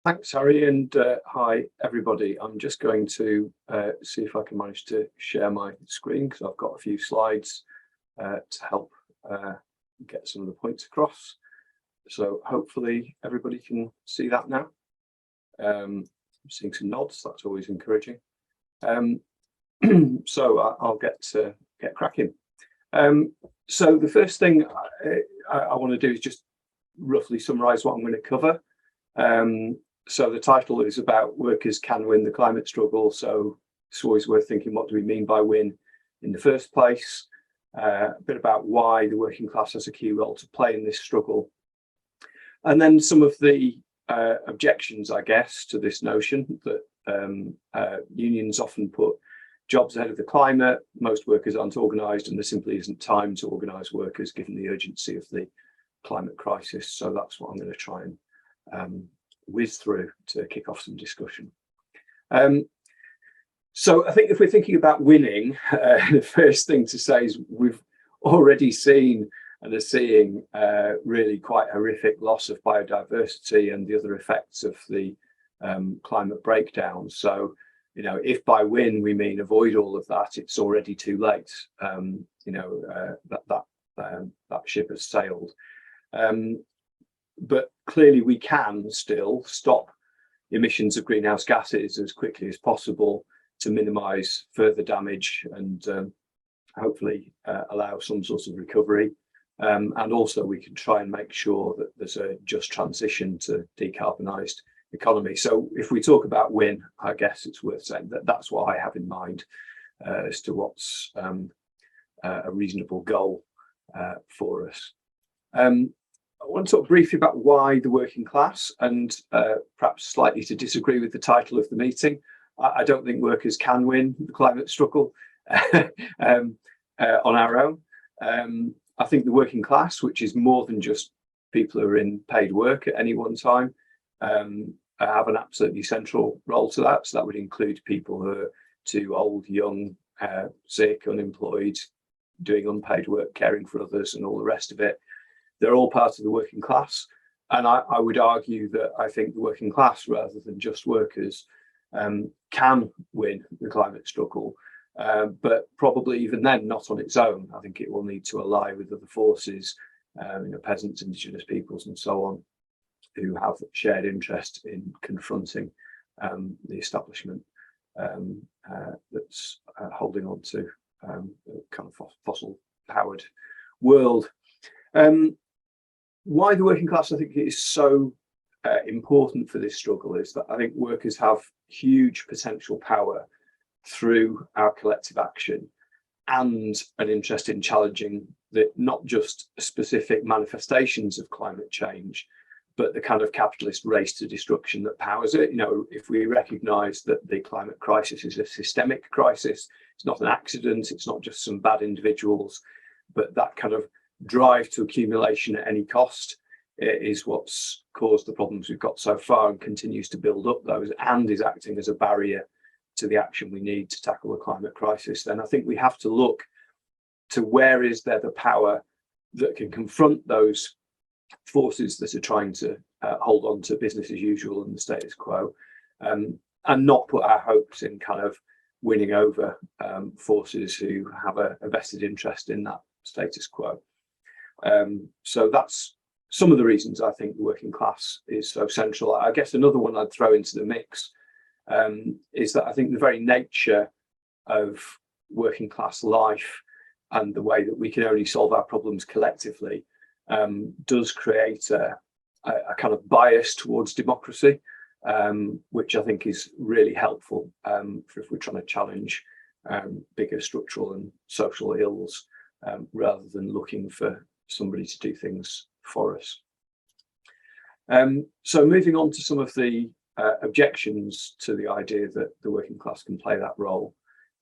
Thanks, Harry, and hi, everybody. I'm just going to see if I can manage to share my screen because I've got a few slides to help get some of the points across. So hopefully everybody can see that now. I'm seeing some nods, that's always encouraging. So I'll get cracking. So the first thing I want to do is just roughly summarise what I'm going to cover. So the title is about workers can win the climate struggle. So it's always worth thinking, what do we mean by win in the first place? A bit about why the working class has a key role to play in this struggle. And then some of the objections, I guess, to this notion that unions often put jobs ahead of the climate. Most workers aren't organised and there simply isn't time to organise workers given the urgency of the climate crisis. So that's what I'm going to try and whiz through to kick off some discussion. So I think if we're thinking about winning, the first thing to say is we've already seen and are seeing really quite horrific loss of biodiversity and the other effects of the climate breakdown. So, you know, if by win we mean avoid all of that, it's already too late. That ship has sailed. But clearly we can still stop emissions of greenhouse gases as quickly as possible to minimise further damage and hopefully allow some sort of recovery. And also we can try and make sure that there's a just transition to decarbonised economy. So if we talk about win, I guess it's worth saying that that's what I have in mind as to what's a reasonable goal for us. I want to talk briefly about why the working class, and perhaps slightly to disagree with the title of the meeting. I don't think workers can win the climate struggle on our own. I think the working class, which is more than just people who are in paid work at any one time, have an absolutely central role to that. So that would include people who are too old, young, sick, unemployed, doing unpaid work, caring for others and all the rest of it. They're all part of the working class. And I would argue that I think the working class, rather than just workers, can win the climate struggle. But probably even then, not on its own. I think it will need to ally with other forces, peasants, indigenous peoples and so on, who have shared interest in confronting the establishment that's holding on to a kind of fossil-powered world. Why the working class, I think, is so important for this struggle is that I think workers have huge potential power through our collective action and an interest in challenging not just specific manifestations of climate change, but the kind of capitalist race to destruction that powers it. You know, if we recognise that the climate crisis is a systemic crisis, it's not an accident, it's not just some bad individuals, but that kind of drive to accumulation at any cost is what's caused the problems we've got so far and continues to build up those and is acting as a barrier to the action we need to tackle the climate crisis. Then I think we have to look to where is there the power that can confront those forces that are trying to hold on to business as usual and the status quo, and not put our hopes in kind of winning over forces who have a vested interest in that status quo. So that's some of the reasons I think the working class is so central. I guess another one I'd throw into the mix is that I think the very nature of working class life and the way that we can only solve our problems collectively does create a kind of bias towards democracy, which I think is really helpful for if we're trying to challenge bigger structural and social ills rather than looking for somebody to do things for us. So moving on to some of the objections to the idea that the working class can play that role.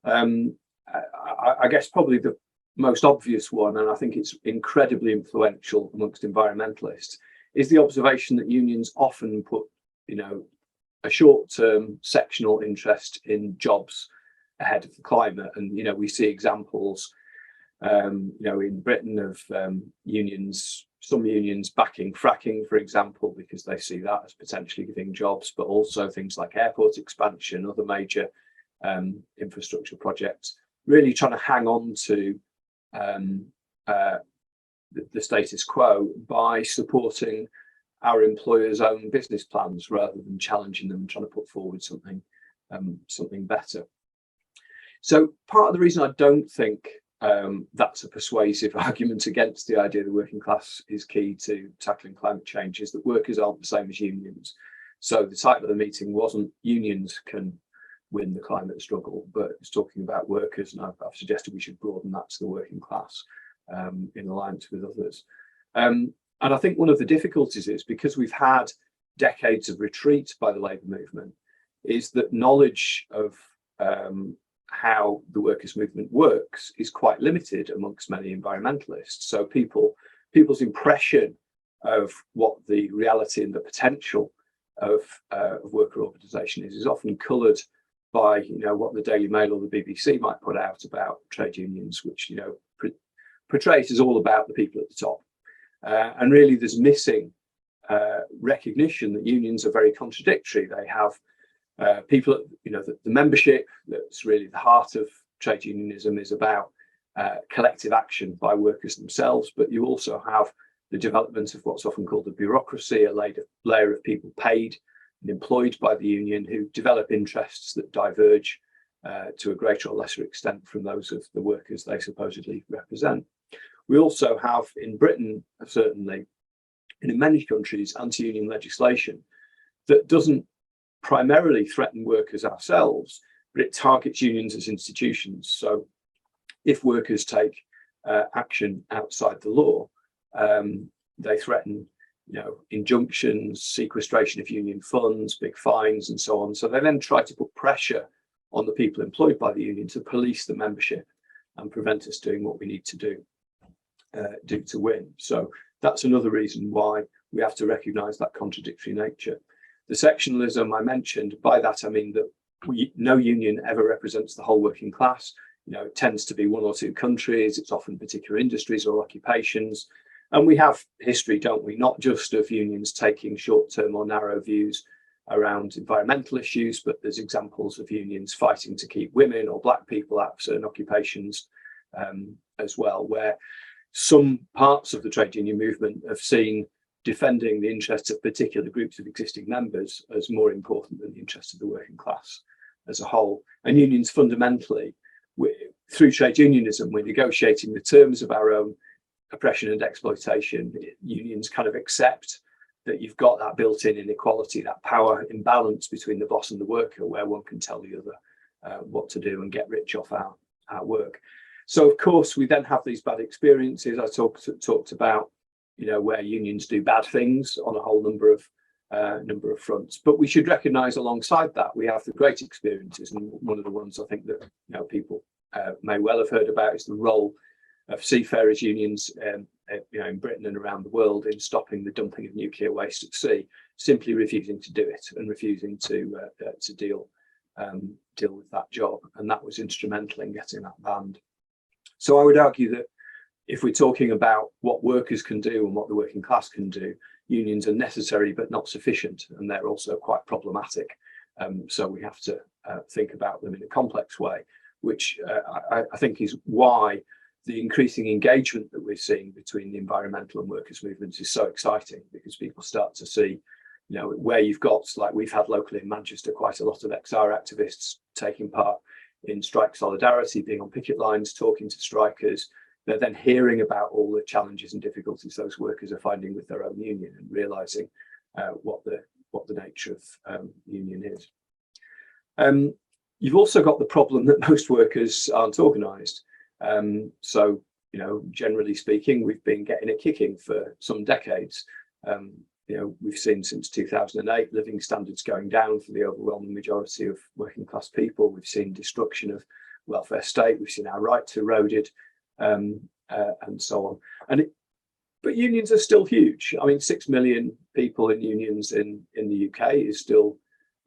I guess probably the most obvious one, and I think it's incredibly influential amongst environmentalists, is the observation that unions often put, a short-term sectional interest in jobs ahead of the climate. And, we see examples, in Britain of unions some unions backing fracking, for example, because they see that as potentially giving jobs, but also things like airport expansion, other major infrastructure projects, really trying to hang on to the status quo by supporting our employers' own business plans rather than challenging them and trying to put forward something better. So part of the reason I don't think that's a persuasive argument against the idea the working class is key to tackling climate change is that workers aren't the same as unions. So the title of the meeting wasn't unions can win the climate struggle, but it's talking about workers, and I've suggested we should broaden that to the working class in alliance with others. And I think one of the difficulties is because we've had decades of retreat by the labour movement, is that knowledge of how the workers' movement works is quite limited amongst many environmentalists. So people's impression of what the reality and the potential of worker organisation is often coloured by what the Daily Mail or the BBC might put out about trade unions, which portray it as all about the people at the top. And really there's missing recognition that unions are very contradictory. They have people, the membership, that's really the heart of trade unionism, is about collective action by workers themselves, but you also have the development of what's often called the bureaucracy, a layer of people paid and employed by the union who develop interests that diverge to a greater or lesser extent from those of the workers they supposedly represent. We also have in Britain, certainly, and in many countries, anti-union legislation that doesn't primarily threaten workers ourselves, but it targets unions as institutions. So if workers take action outside the law, they threaten injunctions, sequestration of union funds, big fines, and so on. So they then try to put pressure on the people employed by the union to police the membership and prevent us doing what we need to do to win. So that's another reason why we have to recognise that contradictory nature. The sectionalism I mentioned, by that I mean that no union ever represents the whole working class. It tends to be one or two countries, it's often particular industries or occupations. And we have history, don't we, not just of unions taking short-term or narrow views around environmental issues, but there's examples of unions fighting to keep women or black people out of certain occupations as well, where some parts of the trade union movement have seen defending the interests of particular groups of existing members as more important than the interests of the working class as a whole. And unions fundamentally, through trade unionism, we're negotiating the terms of our own oppression and exploitation. Unions kind of accept that you've got that built-in inequality, that power imbalance between the boss and the worker, where one can tell the other what to do and get rich off our work. So of course we then have these bad experiences I talked about, where unions do bad things on a whole number of fronts. But we should recognise alongside that we have the great experiences, and one of the ones I think that people may well have heard about is the role of seafarers unions in Britain and around the world in stopping the dumping of nuclear waste at sea, simply refusing to do it and refusing to deal with that job, and that was instrumental in getting that banned. So I would argue that if we're talking about what workers can do and what the working class can do, unions are necessary but not sufficient, and they're also quite problematic. So we have to think about them in a complex way, which I think is why the increasing engagement that we're seeing between the environmental and workers' movements is so exciting, because people start to see, where you've got, like we've had locally in Manchester, quite a lot of XR activists taking part in strike solidarity, being on picket lines, talking to strikers. They're then hearing about all the challenges and difficulties those workers are finding with their own union and realising what the nature of union is. You've also got the problem that most workers aren't organised. So, generally speaking, we've been getting a kicking for some decades. We've seen since 2008 living standards going down for the overwhelming majority of working class people. We've seen destruction of welfare state. We've seen our rights eroded, and so on. But unions are still huge. I mean, 6 million people in unions in the UK is still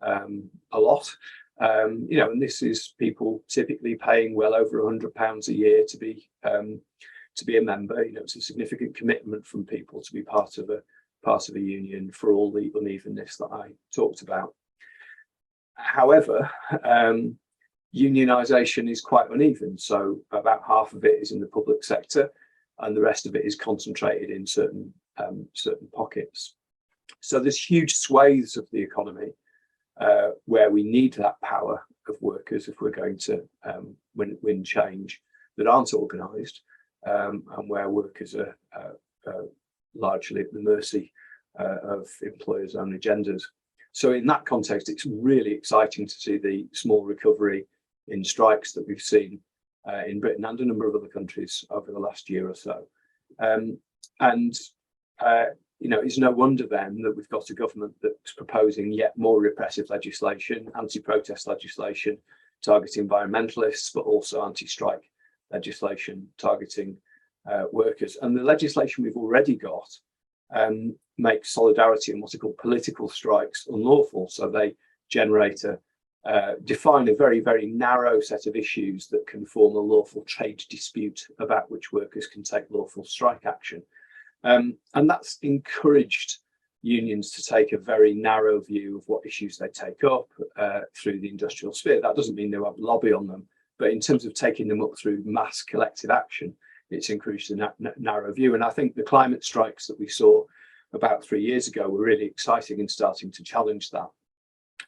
a lot. And this is people typically paying well over £100 a year to to be a member. It's a significant commitment from people to be part of a union for all the unevenness that I talked about. However, unionisation is quite uneven. So about half of it is in the public sector, and the rest of it is concentrated in certain pockets. So there's huge swathes of the economy where we need that power of workers if we're going to win change, that aren't organised, and where workers are largely at the mercy of employers' own agendas. So in that context, it's really exciting to see the small recovery in strikes that we've seen in Britain and a number of other countries over the last year or so. It's no wonder then that we've got a government that's proposing yet more repressive legislation, anti-protest legislation targeting environmentalists, but also anti-strike legislation targeting workers. And the legislation we've already got makes solidarity and what are called political strikes unlawful. So they define a very, very narrow set of issues that can form a lawful trade dispute about which workers can take lawful strike action. And that's encouraged unions to take a very narrow view of what issues they take up through the industrial sphere. That doesn't mean they won't lobby on them, but in terms of taking them up through mass collective action, it's encouraged a narrow view. And I think the climate strikes that we saw about 3 years ago were really exciting in starting to challenge that.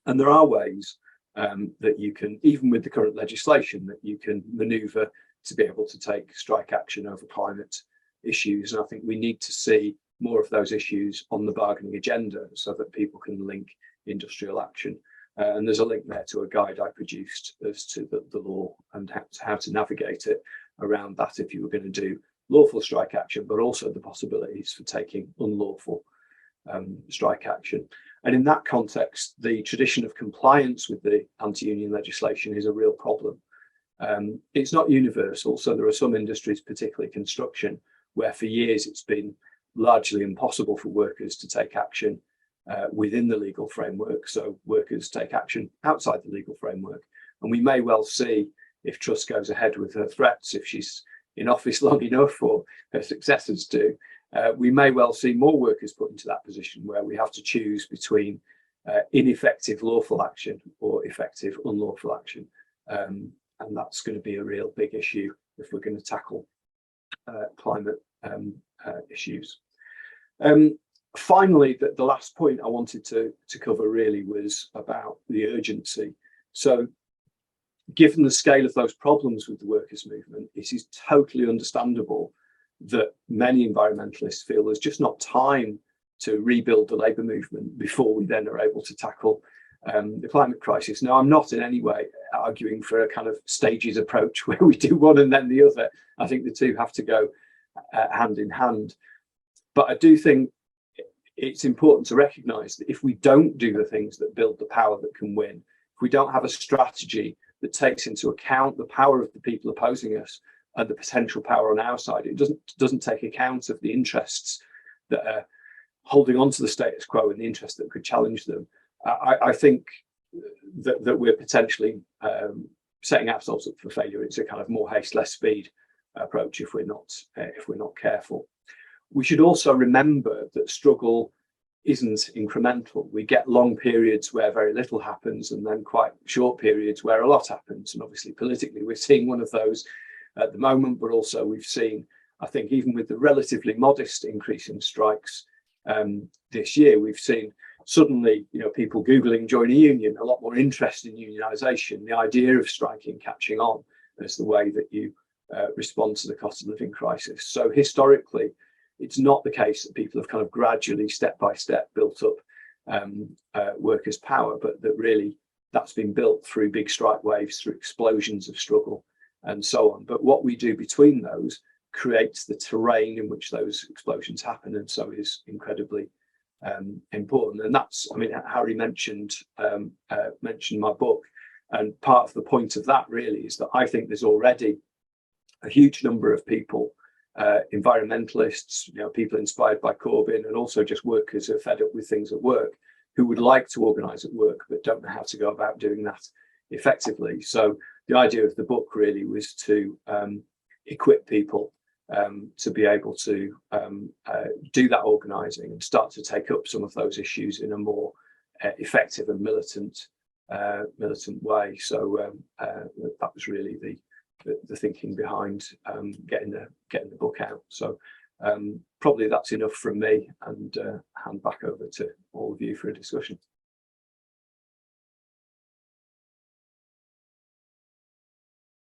And there are ways that you can, even with the current legislation, that you can manoeuvre to be able to take strike action over climate issues. And I think we need to see more of those issues on the bargaining agenda so that people can link industrial action. And there's a link there to a guide I produced as to the law and how to navigate it around that if you were going to do lawful strike action, but also the possibilities for taking unlawful strike action. And in that context, the tradition of compliance with the anti-union legislation is a real problem. It's not universal, so there are some industries, particularly construction, where for years it's been largely impossible for workers to take action within the legal framework. So workers take action outside the legal framework. And we may well see, if Truss goes ahead with her threats, if she's in office long enough, or her successors do, we may well see more workers put into that position where we have to choose between ineffective lawful action or effective unlawful action. And that's going to be a real big issue if we're going to tackle climate issues. Finally, the last point I wanted to cover really was about the urgency. So given the scale of those problems with the workers' movement, it is totally understandable that many environmentalists feel there's just not time to rebuild the labour movement before we then are able to tackle the climate crisis. Now, I'm not in any way arguing for a kind of stages approach where we do one and then the other. I think the two have to go hand in hand. But I do think it's important to recognise that if we don't do the things that build the power that can win, if we don't have a strategy that takes into account the power of the people opposing us and the potential power on our side, it doesn't take account of the interests that are holding on to the status quo and the interests that could challenge them. I think that we're potentially setting ourselves up for failure. It's a kind of more haste, less speed approach if we're not careful. We should also remember that struggle isn't incremental. We get long periods where very little happens and then quite short periods where a lot happens. And obviously politically, we're seeing one of those at the moment, but also we've seen, I think, even with the relatively modest increase in strikes this year, we've seen suddenly, people Googling join a union, a lot more interest in unionisation, the idea of striking catching on as the way that you respond to the cost of living crisis. So historically, it's not the case that people have kind of gradually, step by step, built up workers' power, but that really that's been built through big strike waves, through explosions of struggle and so on. But what we do between those creates the terrain in which those explosions happen, and so is incredibly important. And that's, Harry mentioned my book, and part of the point of that really is that I think there's already a huge number of people, environmentalists, people inspired by Corbyn, and also just workers who are fed up with things at work, who would like to organise at work but don't know how to go about doing that effectively. So the idea of the book really was to equip people to be able to do that organising and start to take up some of those issues in a more effective and militant way. So that was really the thinking behind getting the book out. So probably that's enough from me, and hand back over to all of you for a discussion.